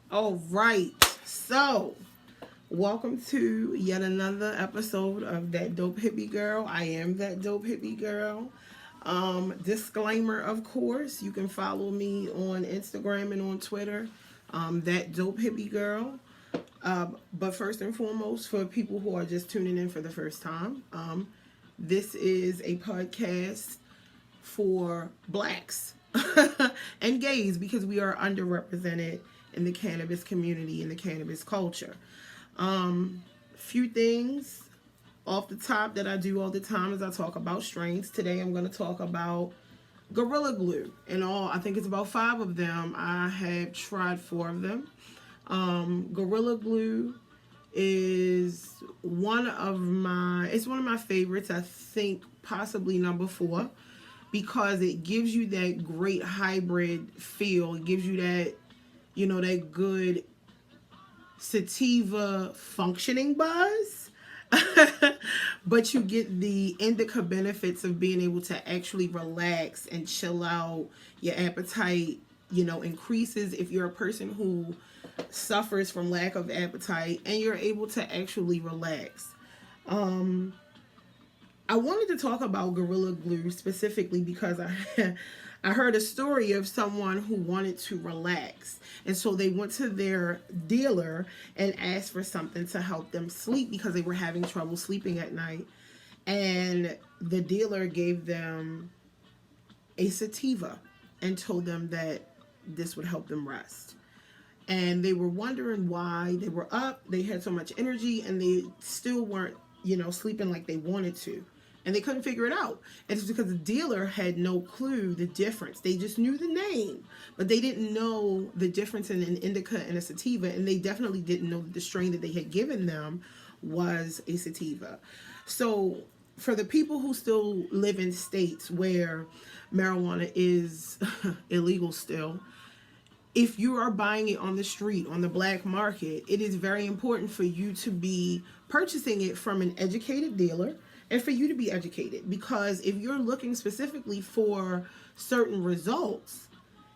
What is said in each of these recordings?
All right. So, welcome to yet another episode of That Dope Hippie Girl. I am that dope hippie girl. Disclaimer, of course, you can follow me on Instagram and on Twitter. That Dope Hippie Girl. But first and foremost, for people who are just tuning in for the first time, this is a podcast for blacks and gays because we are underrepresented in the cannabis community and the cannabis culture. Few things off the top that I do all the time is I talk about strains. Today I'm going to talk about Gorilla Glue. In all, I think it's about 5 of them. I have tried 4 of them. Gorilla Glue is one of my favorites. I think possibly number 4 because it gives you that great hybrid feel. It gives you that, that good sativa functioning buzz. But you get the indica benefits of being able to actually relax and chill out. Your appetite, increases if you're a person who suffers from lack of appetite, and you're able to actually relax. I wanted to talk about Gorilla Glue specifically because I heard a story of someone who wanted to relax. And so they went to their dealer and asked for something to help them sleep because they were having trouble sleeping at night. And the dealer gave them a sativa and told them that this would help them rest. And they were wondering why they were up, they had so much energy, and they still weren't, sleeping like they wanted to. And they couldn't figure it out. And it's because the dealer had no clue the difference. They just knew the name, but they didn't know the difference in an indica and a sativa. And they definitely didn't know that the strain that they had given them was a sativa. So for the people who still live in states where marijuana is illegal still, if you are buying it on the street, on the black market, it is very important for you to be purchasing it from an educated dealer and for you to be educated. Because if you're looking specifically for certain results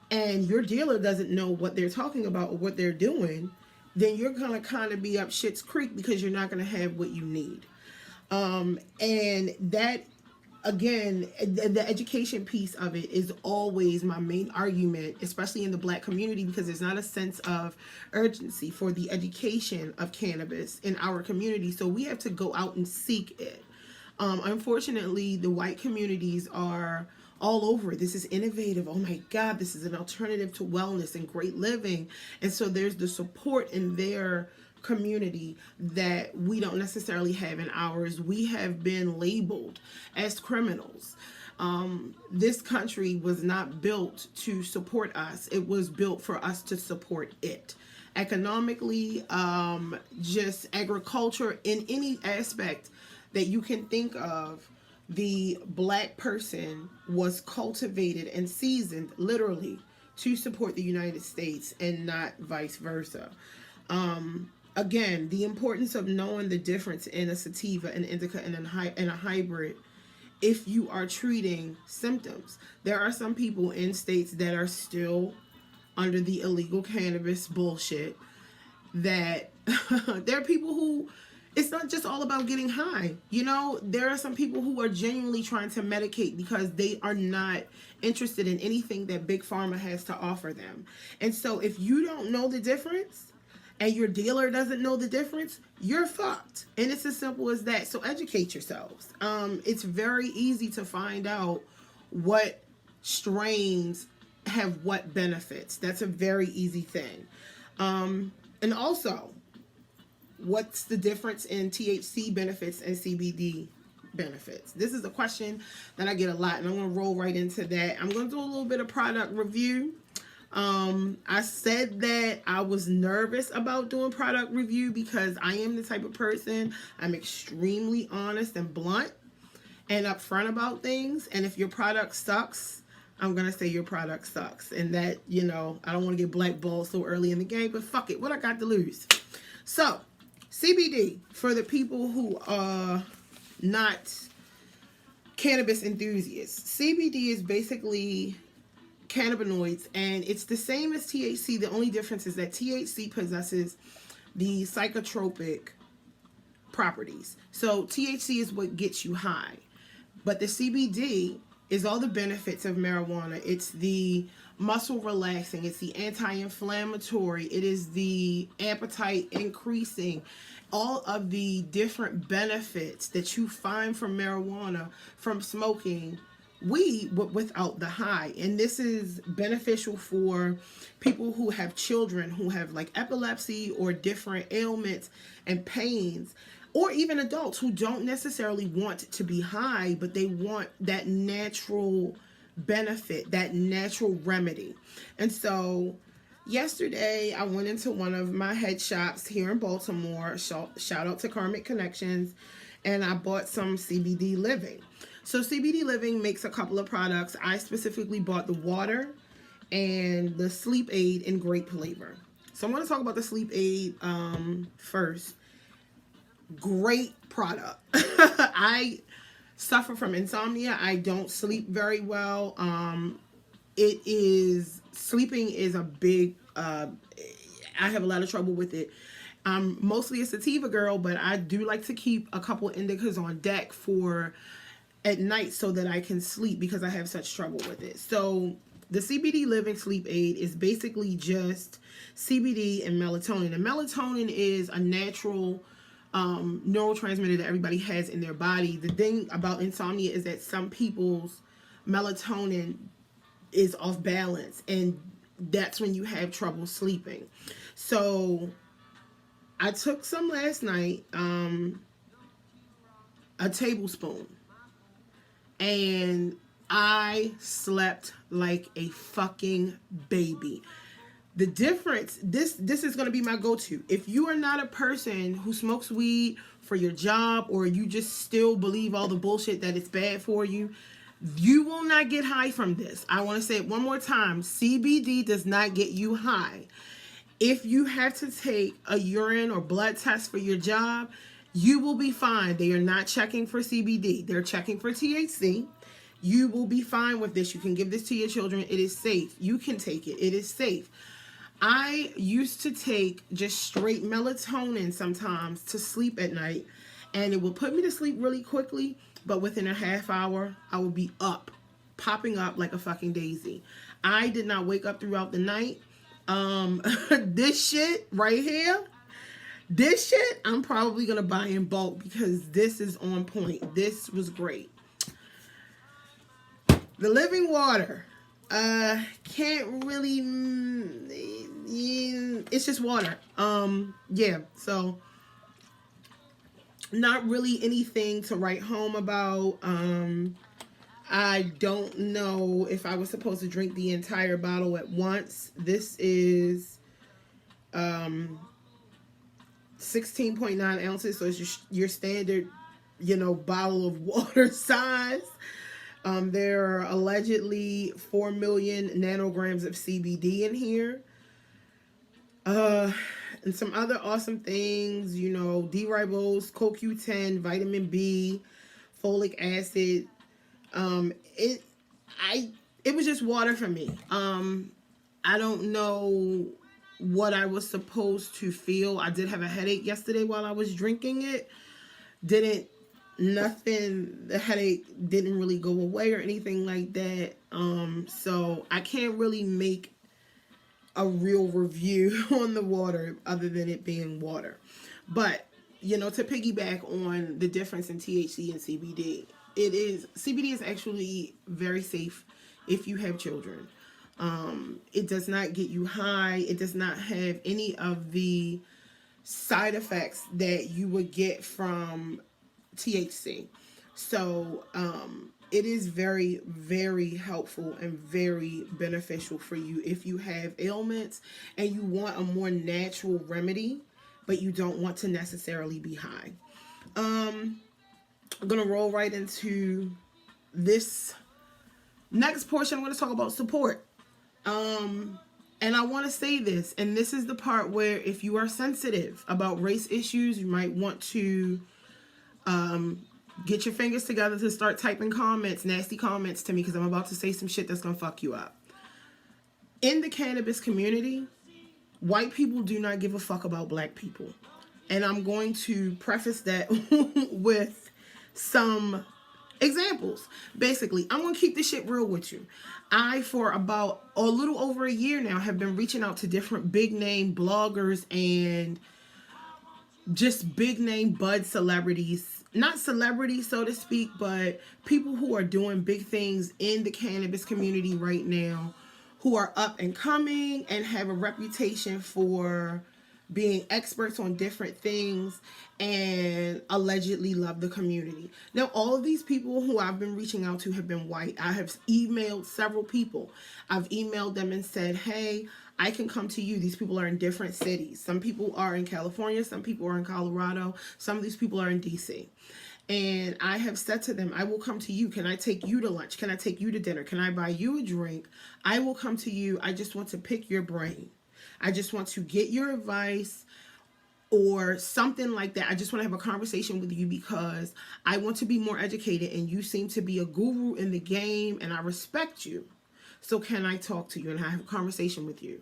and your dealer doesn't know what they're talking about or what they're doing, then you're going to kind of be up shit's creek because you're not going to have what you need. And that, again, the education piece of it is always my main argument, especially in the black community, because there's not a sense of urgency for the education of cannabis in our community. So we have to go out and seek it. Unfortunately, the white communities are all over. This is innovative. Oh my God, this is an alternative to wellness and great living. And so there's the support in their community that we don't necessarily have in ours. We have been labeled as criminals. This country was not built to support us. It was built for us to support it. Economically, just agriculture, in any aspect that you can think of, the black person was cultivated and seasoned literally to support the United States and not vice versa. Again, the importance of knowing the difference in a sativa, an indica, and a hybrid if you are treating symptoms. There are some people in states that are still under the illegal cannabis bullshit that there are people who it's not just all about getting high. There are some people who are genuinely trying to medicate because they are not interested in anything that Big Pharma has to offer them. And so if you don't know the difference and your dealer doesn't know the difference, you're fucked. And it's as simple as that. So educate yourselves. It's very easy to find out what strains have what benefits. That's a very easy thing. And also, what's the difference in THC benefits and CBD benefits? This is a question that I get a lot, and I'm going to roll right into that. I'm going to do a little bit of product review. I said that I was nervous about doing product review because I am the type of person, I'm extremely honest and blunt and upfront about things. And if your product sucks, I'm going to say your product sucks. And that, I don't want to get blackballed so early in the game, but fuck it. What I got to lose? So, CBD, for the people who are not cannabis enthusiasts, CBD is basically cannabinoids, and it's the same as THC. The only difference is that THC possesses the psychotropic properties. So THC is what gets you high, but the CBD is all the benefits of marijuana. It's the muscle relaxing, it's the anti-inflammatory, it is the appetite increasing, all of the different benefits that you find from marijuana from smoking weed without the high. And this is beneficial for people who have children who have like epilepsy or different ailments and pains, or even adults who don't necessarily want to be high, but they want that natural benefit, that natural remedy. And so yesterday I went into one of my head shops here in Baltimore, shout out to Karmic Connections, and I bought some CBD Living. So CBD Living makes a couple of products. I specifically bought the water and the sleep aid in grape flavor. So I'm going to talk about the sleep aid first. Great product. I suffer from insomnia. I don't sleep very well. Sleeping is a big, I have a lot of trouble with it. I'm mostly a sativa girl, but I do like to keep a couple indicas on deck for at night so that I can sleep because I have such trouble with it. So the CBD Living Sleep Aid is basically just CBD and melatonin. And melatonin is a natural neurotransmitter that everybody has in their body. The thing about insomnia is that some people's melatonin is off balance, and that's when you have trouble sleeping. So I took some last night, a tablespoon, and I slept like a fucking baby. The difference, this is going to be my go-to. If you are not a person who smokes weed for your job, or you just still believe all the bullshit that it's bad for you, you will not get high from this. I want to say it one more time. CBD does not get you high. If you have to take a urine or blood test for your job, you will be fine. They are not checking for CBD. They're checking for THC. You will be fine with this. You can give this to your children. It is safe. You can take it. It is safe. I used to take just straight melatonin sometimes to sleep at night, and it would put me to sleep really quickly, but within a half hour, I would be up, popping up like a fucking daisy. I did not wake up throughout the night. This shit right here, this shit, I'm probably going to buy in bulk because this is on point. This was great. The living water. Can't really, it's just water. Yeah, so not really anything to write home about. I don't know if I was supposed to drink the entire bottle at once. This is 16.9 ounces, so it's your standard, bottle of water size. There are allegedly 4 million nanograms of CBD in here. And some other awesome things, D-ribose, CoQ10, vitamin B, folic acid. It was just water for me. I don't know what I was supposed to feel. I did have a headache yesterday while I was drinking it. The headache didn't really go away or anything like that. So I can't really make a real review on the water other than it being water. But, to piggyback on the difference in THC and CBD, CBD is actually very safe if you have children. It does not get you high. It does not have any of the side effects that you would get from THC. So it is very, very helpful and very beneficial for you if you have ailments and you want a more natural remedy, but you don't want to necessarily be high. I'm gonna roll right into this next portion. I'm gonna talk about support. And I want to say this, and this is the part where if you are sensitive about race issues, you might want to get your fingers together to start typing comments, nasty comments to me, because I'm about to say some shit that's gonna fuck you up. In the cannabis community, white people do not give a fuck about black people. And I'm going to preface that with some examples. Basically, I'm going to keep this shit real with you. I, for about a little over a year now, have been reaching out to different big name bloggers and just big name bud celebrities. Not celebrities, so to speak, but people who are doing big things in the cannabis community right now, who are up and coming and have a reputation for being experts on different things and allegedly love the community. Now, all of these people who I've been reaching out to have been white. I have emailed several people. I've emailed them and said, hey, I can come to you. These people are in different cities. Some people are in California. Some people are in Colorado. Some of these people are in DC. And I have said to them, I will come to you. Can I take you to lunch? Can I take you to dinner? Can I buy you a drink? I will come to you. I just want to pick your brain. I just want to get your advice or something like that. I just want to have a conversation with you because I want to be more educated and you seem to be a guru in the game and I respect you. So can I talk to you and have a conversation with you?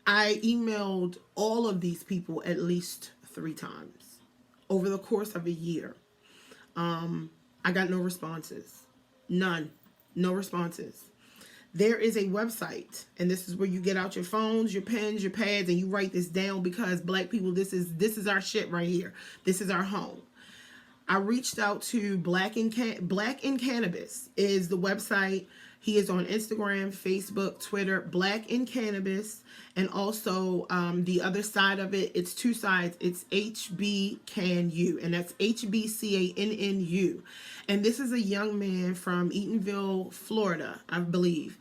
I emailed all of these people at least 3 times over the course of a year. I got no responses. None. No responses. There is a website, and this is where you get out your phones, your pens, your pads, and you write this down because black people, this is our shit right here. This is our home. I reached out to Black in Cannabis is the website. He is on Instagram, Facebook, Twitter, Black in Cannabis, and also the other side of it, it's 2 sides. It's HBCanU, and that's HBCANNU. And this is a young man from Eatonville, Florida, I believe.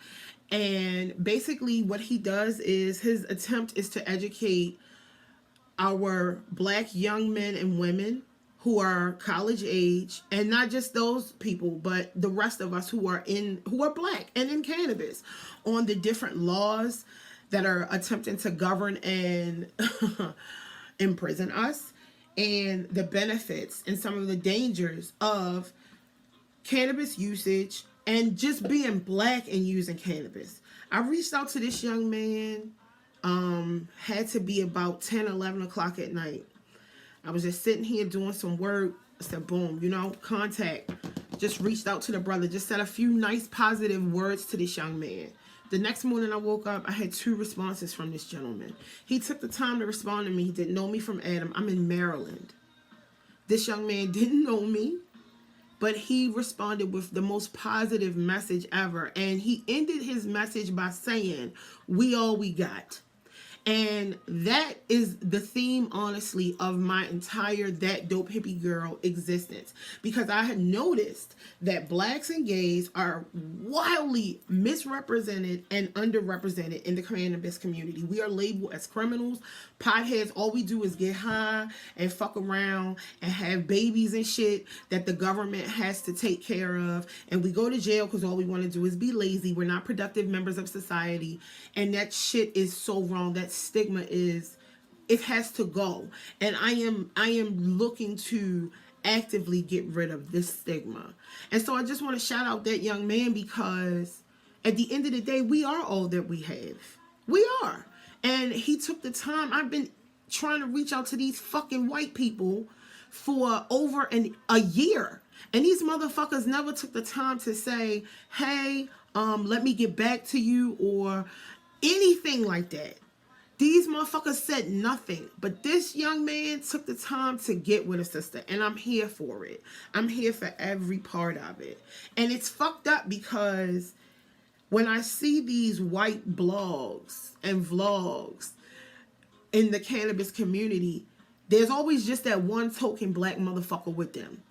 And basically what he does is his attempt is to educate our black young men and women who are college age, and not just those people, but the rest of us who are black and in cannabis, on the different laws that are attempting to govern and imprison us, and the benefits and some of the dangers of cannabis usage and just being black and using cannabis. I reached out to this young man, had to be about 10, 11 o'clock at night. I was just sitting here doing some work. I said, boom, contact. Just reached out to the brother. Just said a few nice positive words to this young man. The next morning I woke up, I had 2 responses from this gentleman. He took the time to respond to me. He didn't know me from Adam. I'm in Maryland. This young man didn't know me, but he responded with the most positive message ever. And he ended his message by saying, we all we got. And that is the theme, honestly, of my entire That Dope Hippie Girl existence. Because I had noticed that blacks and gays are wildly misrepresented and underrepresented in the cannabis community. We are labeled as criminals, potheads. All we do is get high and fuck around and have babies and shit that the government has to take care of. And we go to jail because all we want to do is be lazy. We're not productive members of society. And that shit is so wrong. That stigma it has to go. And I am looking to actively get rid of this stigma. And so I just want to shout out that young man, because at the end of the day, we are all that we have. We are. And he took the time. I've been trying to reach out to these fucking white people for over a year. And these motherfuckers never took the time to say, hey, let me get back to you or anything like that. These motherfuckers said nothing, but this young man took the time to get with a sister, and I'm here for it. I'm here for every part of it. And it's fucked up because when I see these white blogs and vlogs in the cannabis community, there's always just that one token black motherfucker with them.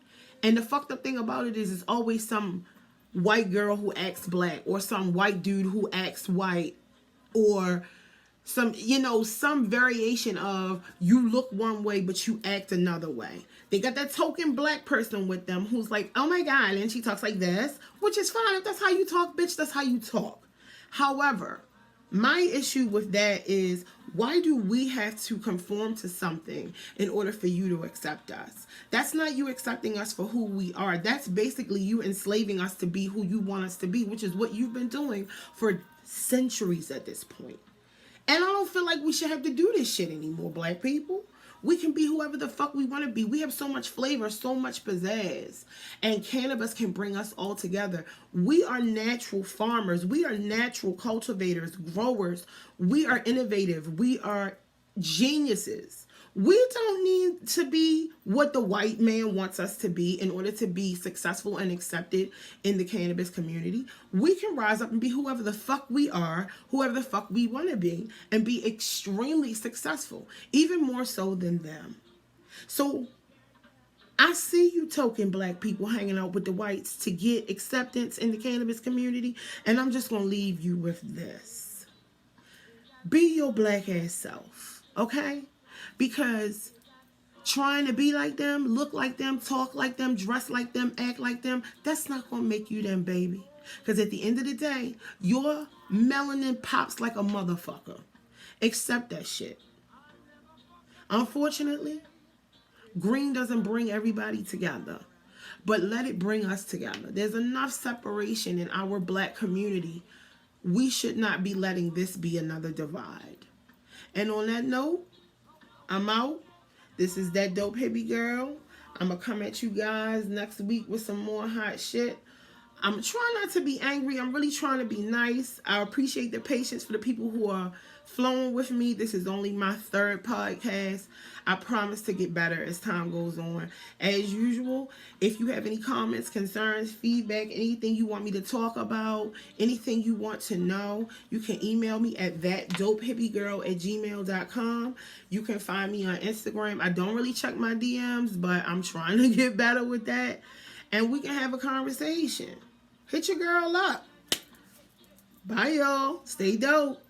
And the fucked up thing about it is it's always some white girl who acts black, or some white dude who acts white, or some variation of you look one way but you act another way. They got that token black person with them who's like, oh my God, and she talks like this, which is fine. If that's how you talk, bitch, that's how you talk. However, my issue with that is, why do we have to conform to something in order for you to accept us? That's not you accepting us for who we are. That's basically you enslaving us to be who you want us to be, which is what you've been doing for centuries at this point. And I don't feel like we should have to do this shit anymore, black people. We can be whoever the fuck we want to be. We have so much flavor, so much pizzazz. And cannabis can bring us all together. We are natural farmers. We are natural cultivators, growers. We are innovative. We are geniuses. We don't need to be what the white man wants us to be in order to be successful and accepted in the cannabis community. We can rise up and be whoever the fuck we are, whoever the fuck we want to be, and be extremely successful, even more so than them. So I see you token black people hanging out with the whites to get acceptance in the cannabis community, and I'm just going to leave you with this. Be your black ass self, okay? Because trying to be like them, look like them, talk like them, dress like them, act like them, that's not going to make you them, baby. Because at the end of the day, your melanin pops like a motherfucker. Accept that shit. Unfortunately, green doesn't bring everybody together. But let it bring us together. There's enough separation in our black community. We should not be letting this be another divide. And on that note, I'm out. This is That Dope Hippie Girl. I'm going to come at you guys next week with some more hot shit. I'm trying not to be angry. I'm really trying to be nice. I appreciate the patience for the people who are flowing with me. This is only my third podcast. I promise to get better as time goes on. As usual, if you have any comments, concerns, feedback, anything you want me to talk about, anything you want to know, you can email me at thatdopehippie@gmail.com. You can find me on Instagram. I don't really check my DMs, but I'm trying to get better with that. And we can have a conversation. Hit your girl up. Bye, y'all. Stay dope.